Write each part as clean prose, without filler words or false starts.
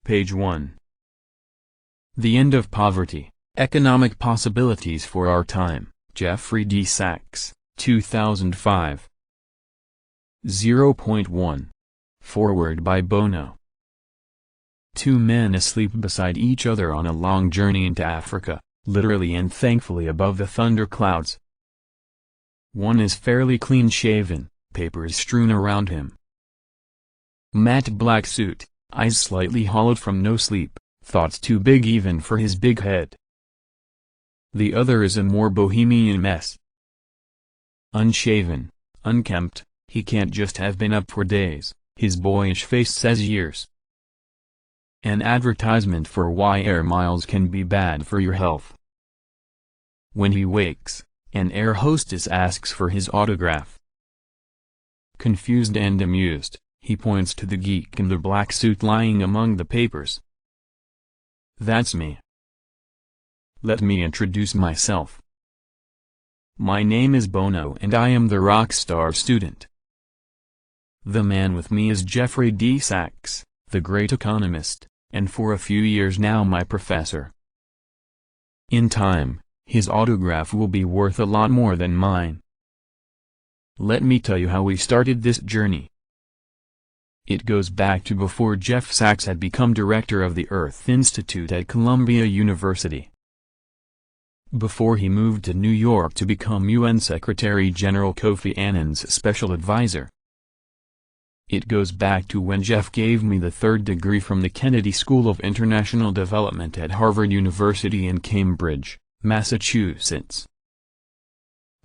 Page 1. The End of Poverty, Economic Possibilities for Our Time, Jeffrey D. Sachs, 2005. 0.1. Foreword by Bono. Two men asleep beside each other on a long journey into Africa, literally and thankfully above the thunderclouds. One is fairly clean-shaven, papers strewn around him. Matte black suit, eyes slightly hollowed from no sleep, thoughts too big even for his big head. The other is a more bohemian mess. Unshaven, unkempt, he can't just have been up for days, his boyish face says years. An advertisement for why air miles can be bad for your health. When he wakes, an air hostess asks for his autograph. Confused and amused, he points to the geek in the black suit lying among the papers. That's me. Let me introduce myself. My name is Bono and I am the rock star student. The man with me is Jeffrey D. Sachs, the great economist, and for a few years now my professor. In time, his autograph will be worth a lot more than mine. Let me tell you how we started this journey. It goes back to before Jeff Sachs had become director of the Earth Institute at Columbia University. Before he moved to New York to become UN Secretary-General Kofi Annan's special advisor. It goes back to when Jeff gave me the third degree from the Kennedy School of International Development at Harvard University in Cambridge, Massachusetts.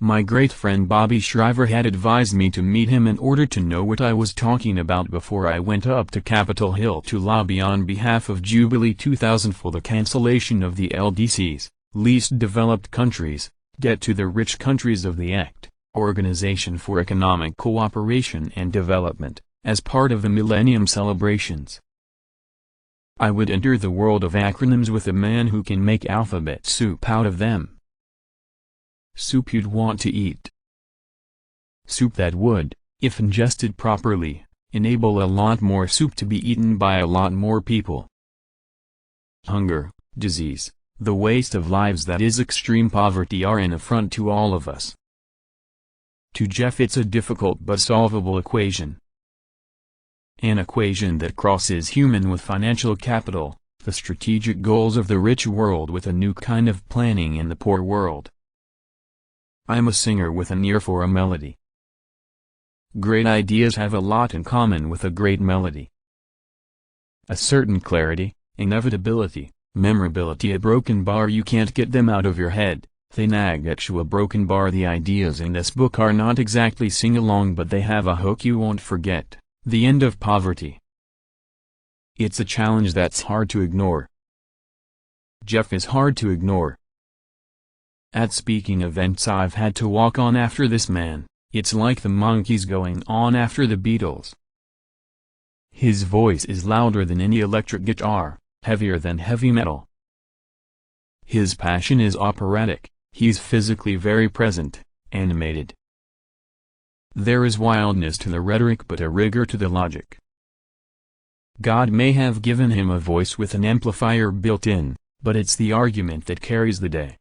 My great friend Bobby Shriver had advised me to meet him in order to know what I was talking about before I went up to Capitol Hill to lobby on behalf of Jubilee 2000 for the cancellation of the LDCs, Least Developed Countries, Debt to the Rich Countries of the ACT, Organization for Economic Cooperation and Development, as part of the Millennium Celebrations. I would enter the world of acronyms with a man who can make alphabet soup out of them. Soup you'd want to eat. Soup that would, if ingested properly, enable a lot more soup to be eaten by a lot more people. Hunger, disease, the waste of lives that is extreme poverty are an affront to all of us. To Jeff it's a difficult but solvable equation. An equation that crosses human with financial capital, the strategic goals of the rich world with a new kind of planning in the poor world. I'm a singer with an ear for a melody. Great ideas have a lot in common with a great melody. A certain clarity, inevitability, memorability. A broken bar, you can't get them out of your head, they nag at you. A broken bar. The ideas in this book are not exactly sing-along, but they have a hook you won't forget. The End of Poverty. It's a challenge that's hard to ignore. Jeff is hard to ignore. At speaking events I've had to walk on after this man. It's like the Monkees going on after the Beatles. His voice is louder than any electric guitar, heavier than heavy metal. His passion is operatic, he's physically very present, animated. There is wildness to the rhetoric but a rigor to the logic. God may have given him a voice with an amplifier built in, but it's the argument that carries the day.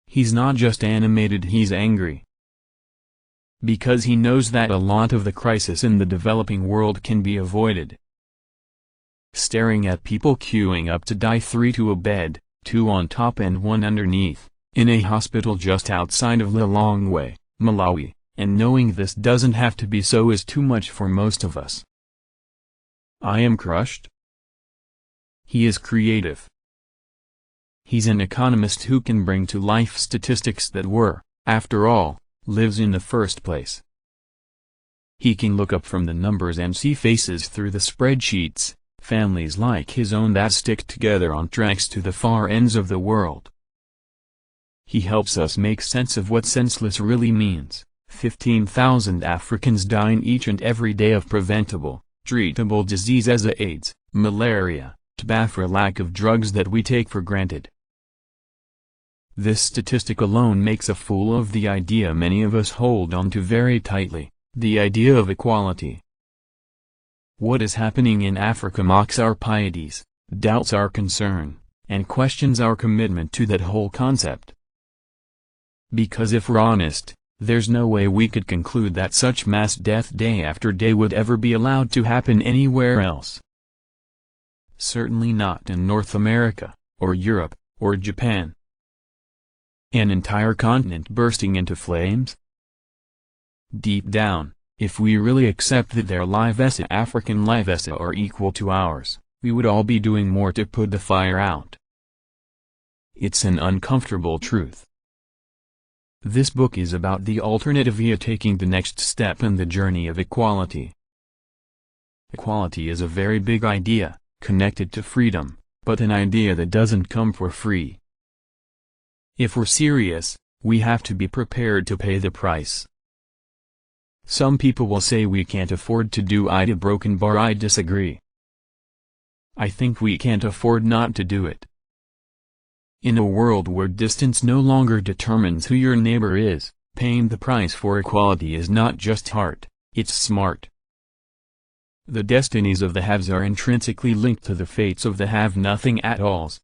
He's not just animated, he's angry. Because he knows that a lot of the crisis in the developing world can be avoided. Staring at people queuing up to die, 3 to a bed, 2 on top and 1 underneath, in a hospital just outside of Lilongwe, Malawi, and knowing this doesn't have to be so is too much for most of us. I am crushed. He is creative. He's an economist who can bring to life statistics that were, after all, lives in the first place. He can look up from the numbers and see faces through the spreadsheets, families like his own that stick together on tracks to the far ends of the world. He helps us make sense of what senseless really means. 15,000 Africans dying each and every day of preventable, treatable disease as AIDS, malaria, tobacco, lack of drugs that we take for granted. This statistic alone makes a fool of the idea many of us hold on to very tightly, the idea of equality. What is happening in Africa mocks our pieties, doubts our concern, and questions our commitment to that whole concept. Because if we're honest, there's no way we could conclude that such mass death day after day would ever be allowed to happen anywhere else. Certainly not in North America, or Europe, or Japan. An entire continent bursting into flames? Deep down, if we really accept that their lives, African lives, are equal to ours, we would all be doing more to put the fire out. It's an uncomfortable truth. This book is about the alternative via taking the next step in the journey of equality. Equality is a very big idea, connected to freedom, but an idea that doesn't come for free. If we're serious, we have to be prepared to pay the price. Some people will say we can't afford to do it a broken bar. I disagree. I think we can't afford not to do it. In a world where distance no longer determines who your neighbor is, paying the price for equality is not just hard, it's smart. The destinies of the haves are intrinsically linked to the fates of the have-nothing-at-alls.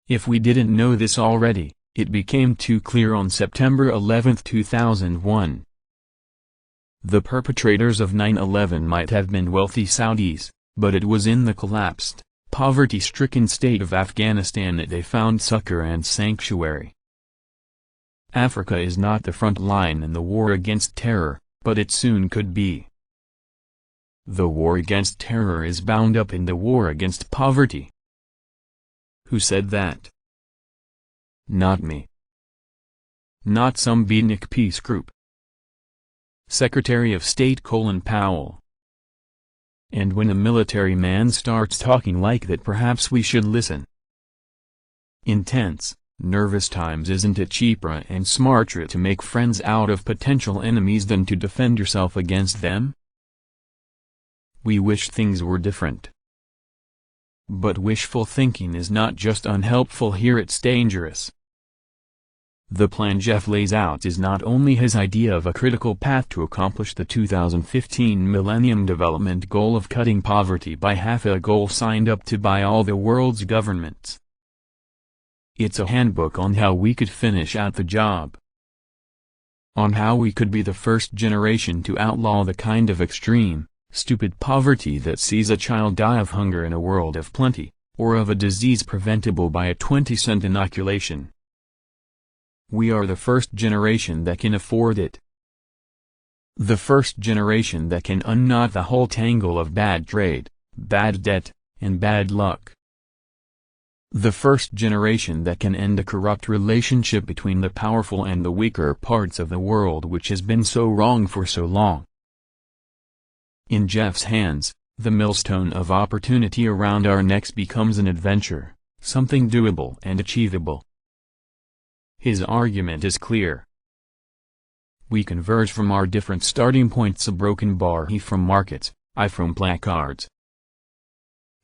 If we didn't know this already, it became too clear on September 11, 2001. The perpetrators of 9/11 might have been wealthy Saudis, but it was in the collapsed, poverty-stricken state of Afghanistan that they found succor and sanctuary. Africa is not the front line in the war against terror, but it soon could be. The war against terror is bound up in the war against poverty. Who said that? Not me. Not some beatnik peace group. Secretary of State Colin Powell. And when a military man starts talking like that, perhaps we should listen. In tense, nervous times, isn't it cheaper and smarter to make friends out of potential enemies than to defend yourself against them? We wish things were different. But wishful thinking is not just unhelpful here, it's dangerous. The plan Jeff lays out is not only his idea of a critical path to accomplish the 2015 Millennium Development Goal of cutting poverty by half, a goal signed up to by all the world's governments. It's a handbook on how we could finish out the job. On how we could be the first generation to outlaw the kind of extreme, stupid poverty that sees a child die of hunger in a world of plenty, or of a disease preventable by a 20-cent inoculation. We are the first generation that can afford it. The first generation that can unknot the whole tangle of bad trade, bad debt, and bad luck. The first generation that can end a corrupt relationship between the powerful and the weaker parts of the world, which has been so wrong for so long. In Jeff's hands, the millstone of opportunity around our necks becomes an adventure, something doable and achievable. His argument is clear. We converge from our different starting points, a broken bar, he from markets, I from placards.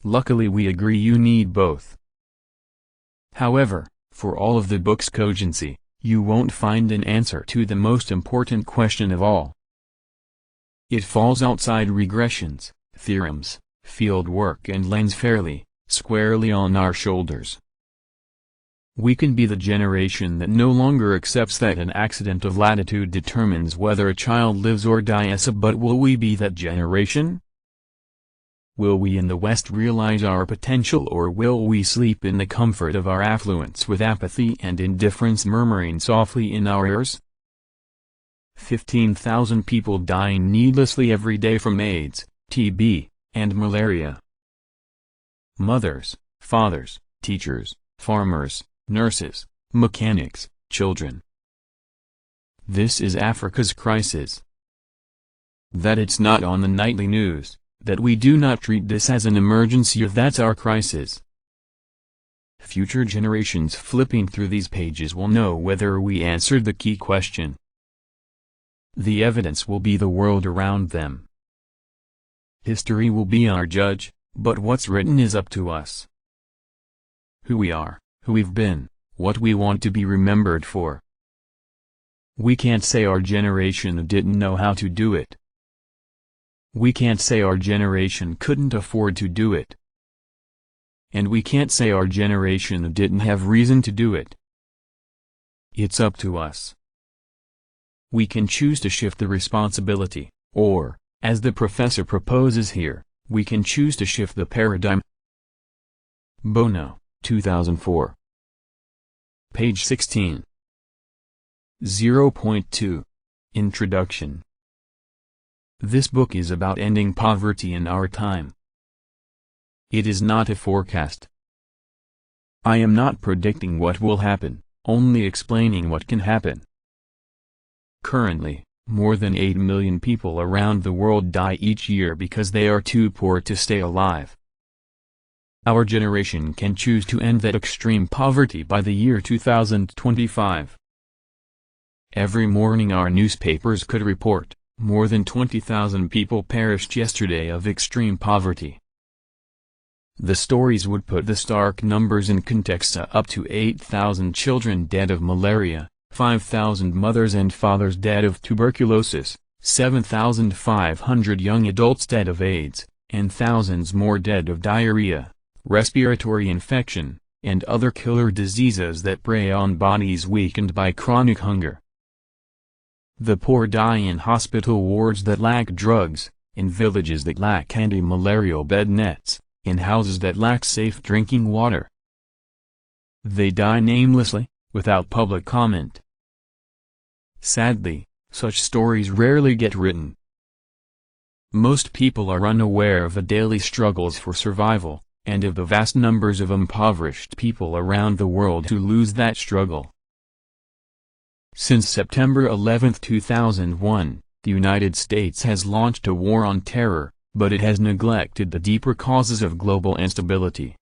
Luckily we agree you need both. However, for all of the book's cogency, you won't find an answer to the most important question of all. It falls outside regressions, theorems, field work, and lands fairly, squarely on our shoulders. We can be the generation that no longer accepts that an accident of latitude determines whether a child lives or dies, but will we be that generation? Will we in the West realize our potential, or will we sleep in the comfort of our affluence with apathy and indifference murmuring softly in our ears? 15,000 people dying needlessly every day from AIDS, TB, and malaria. Mothers, fathers, teachers, farmers, nurses, mechanics, children. This is Africa's crisis. That it's not on the nightly news, that we do not treat this as an emergency, that's our crisis. Future generations flipping through these pages will know whether we answered the key question. The evidence will be the world around them. History will be our judge, but what's written is up to us. Who we are, who we've been, what we want to be remembered for. We can't say our generation didn't know how to do it. We can't say our generation couldn't afford to do it. And we can't say our generation didn't have reason to do it. It's up to us. We can choose to shift the responsibility, or, as the professor proposes here, we can choose to shift the paradigm. Bono, 2004. Page 16. 0.2. Introduction. This book is about ending poverty in our time. It is not a forecast. I am not predicting what will happen, only explaining what can happen. Currently, more than 8 million people around the world die each year because they are too poor to stay alive. Our generation can choose to end that extreme poverty by the year 2025. Every morning our newspapers could report, more than 20,000 people perished yesterday of extreme poverty. The stories would put the stark numbers in context: up to 8,000 children dead of malaria, 5,000 mothers and fathers dead of tuberculosis, 7,500 young adults dead of AIDS, and thousands more dead of diarrhea, respiratory infection, and other killer diseases that prey on bodies weakened by chronic hunger. The poor die in hospital wards that lack drugs, in villages that lack anti-malarial bed nets, in houses that lack safe drinking water. They die namelessly, without public comment. Sadly, such stories rarely get written. Most people are unaware of the daily struggles for survival, and of the vast numbers of impoverished people around the world who lose that struggle. Since September 11, 2001, the United States has launched a war on terror, but it has neglected the deeper causes of global instability.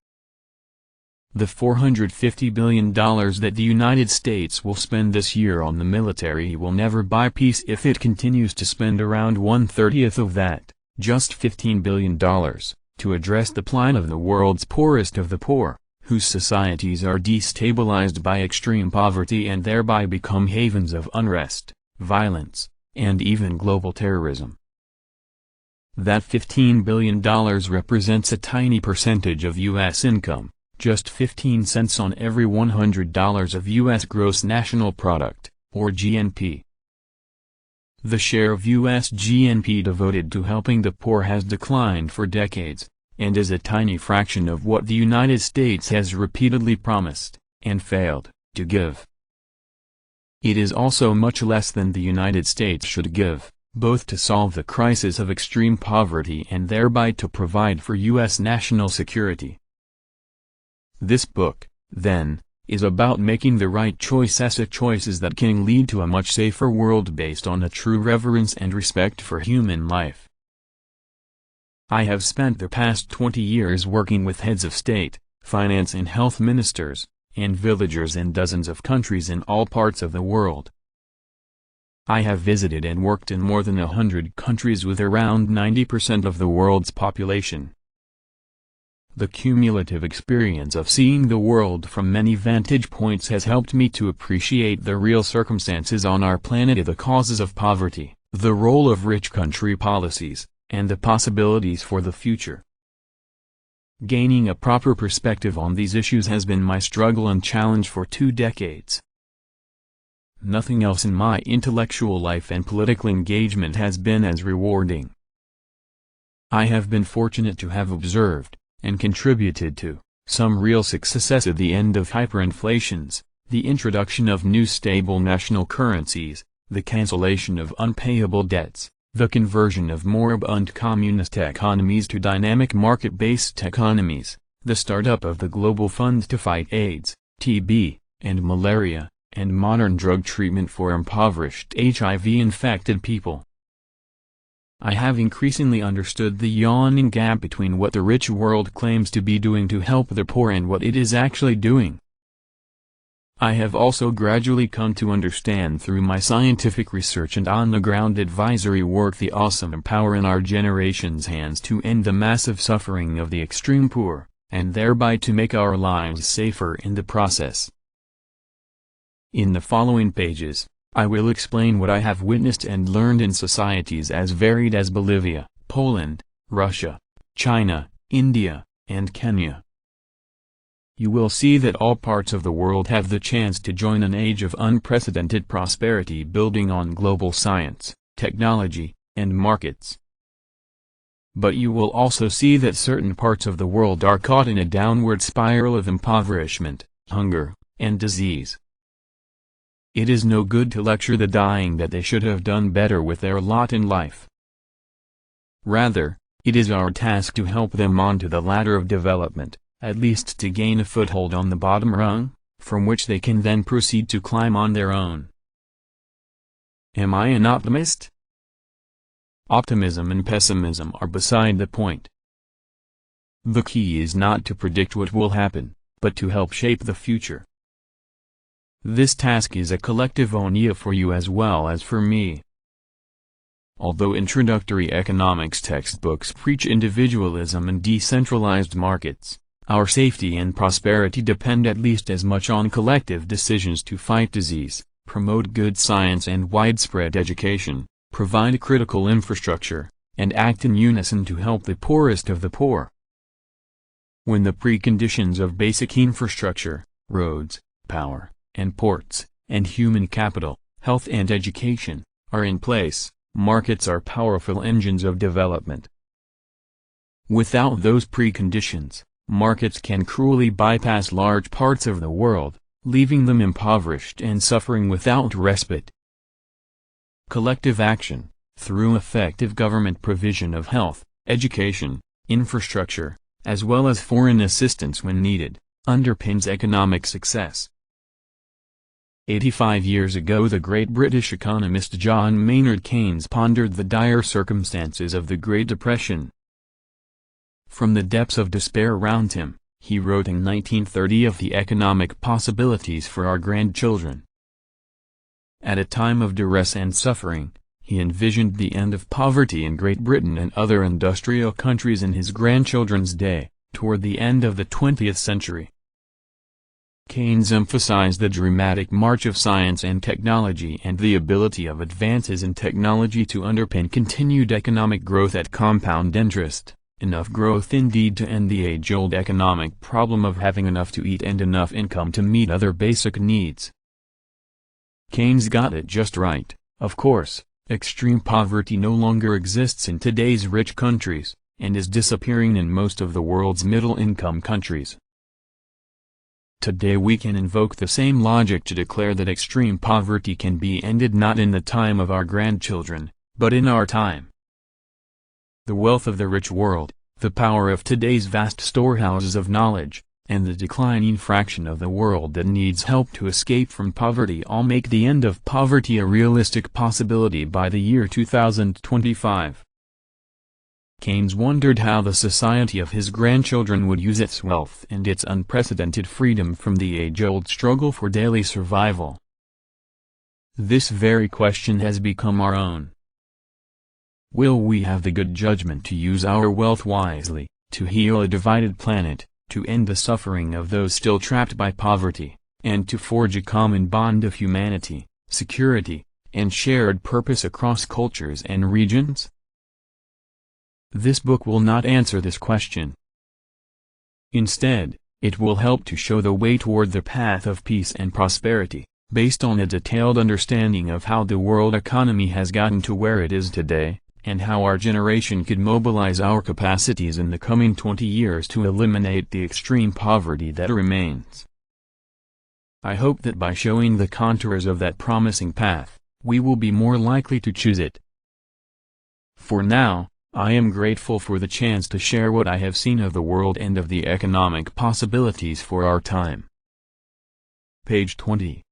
The $450 billion that the United States will spend this year on the military will never buy peace if it continues to spend around 1/30 of that, just $15 billion, to address the plight of the world's poorest of the poor, whose societies are destabilized by extreme poverty and thereby become havens of unrest, violence, and even global terrorism. That $15 billion represents a tiny percentage of U.S. income, just 15 cents on every $100 of U.S. gross national product, or GNP. The share of U.S. GNP devoted to helping the poor has declined for decades, and is a tiny fraction of what the United States has repeatedly promised, and failed, to give. It is also much less than the United States should give, both to solve the crisis of extreme poverty and thereby to provide for U.S. national security. This book, then, is about making the right choices that can lead to a much safer world based on a true reverence and respect for human life. I have spent the past 20 years working with heads of state, finance and health ministers, and villagers in dozens of countries in all parts of the world. I have visited and worked in more than 100 countries with around 90% of the world's population. The cumulative experience of seeing the world from many vantage points has helped me to appreciate the real circumstances on our planet, the causes of poverty, the role of rich country policies, and the possibilities for the future. Gaining a proper perspective on these issues has been my struggle and challenge for 2 decades. Nothing else in my intellectual life and political engagement has been as rewarding. I have been fortunate to have observed, and contributed to, some real successes at the end of hyperinflations, the introduction of new stable national currencies, the cancellation of unpayable debts, the conversion of moribund communist economies to dynamic market-based economies, the startup of the Global Fund to fight AIDS, TB, and malaria, and modern drug treatment for impoverished HIV-infected people. I have increasingly understood the yawning gap between what the rich world claims to be doing to help the poor and what it is actually doing. I have also gradually come to understand through my scientific research and on-the-ground advisory work the awesome power in our generation's hands to end the massive suffering of the extreme poor, and thereby to make our lives safer in the process. In the following pages, I will explain what I have witnessed and learned in societies as varied as Bolivia, Poland, Russia, China, India, and Kenya. You will see that all parts of the world have the chance to join an age of unprecedented prosperity building on global science, technology, and markets. But you will also see that certain parts of the world are caught in a downward spiral of impoverishment, hunger, and disease. It is no good to lecture the dying that they should have done better with their lot in life. Rather, it is our task to help them onto the ladder of development, at least to gain a foothold on the bottom rung, from which they can then proceed to climb on their own. Am I an optimist? Optimism and pessimism are beside the point. The key is not to predict what will happen, but to help shape the future. This task is a collective onia for you as well as for me. Although introductory economics textbooks preach individualism and decentralized markets, our safety and prosperity depend at least as much on collective decisions to fight disease, promote good science and widespread education, provide critical infrastructure, and act in unison to help the poorest of the poor. When the preconditions of basic infrastructure, roads, power, and ports, and human capital, health and education, are in place, markets are powerful engines of development. Without those preconditions, markets can cruelly bypass large parts of the world, leaving them impoverished and suffering without respite. Collective action, through effective government provision of health, education, infrastructure, as well as foreign assistance when needed, underpins economic success. 85 years ago the great British economist John Maynard Keynes pondered the dire circumstances of the Great Depression. From the depths of despair around him, he wrote in 1930 of the economic possibilities for our grandchildren. At a time of duress and suffering, he envisioned the end of poverty in Great Britain and other industrial countries in his grandchildren's day, toward the end of the 20th century. Keynes emphasized the dramatic march of science and technology and the ability of advances in technology to underpin continued economic growth at compound interest, enough growth indeed to end the age-old economic problem of having enough to eat and enough income to meet other basic needs. Keynes got it just right, of course. Extreme poverty no longer exists in today's rich countries, and is disappearing in most of the world's middle-income countries. Today we can invoke the same logic to declare that extreme poverty can be ended not in the time of our grandchildren, but in our time. The wealth of the rich world, the power of today's vast storehouses of knowledge, and the declining fraction of the world that needs help to escape from poverty all make the end of poverty a realistic possibility by the year 2025. Keynes wondered how the society of his grandchildren would use its wealth and its unprecedented freedom from the age-old struggle for daily survival. This very question has become our own. Will we have the good judgment to use our wealth wisely, to heal a divided planet, to end the suffering of those still trapped by poverty, and to forge a common bond of humanity, security, and shared purpose across cultures and regions? This book will not answer this question. Instead, it will help to show the way toward the path of peace and prosperity, based on a detailed understanding of how the world economy has gotten to where it is today, and how our generation could mobilize our capacities in the coming 20 years to eliminate the extreme poverty that remains. I hope that by showing the contours of that promising path, we will be more likely to choose it. For now, I am grateful for the chance to share what I have seen of the world and of the economic possibilities for our time. Page 20.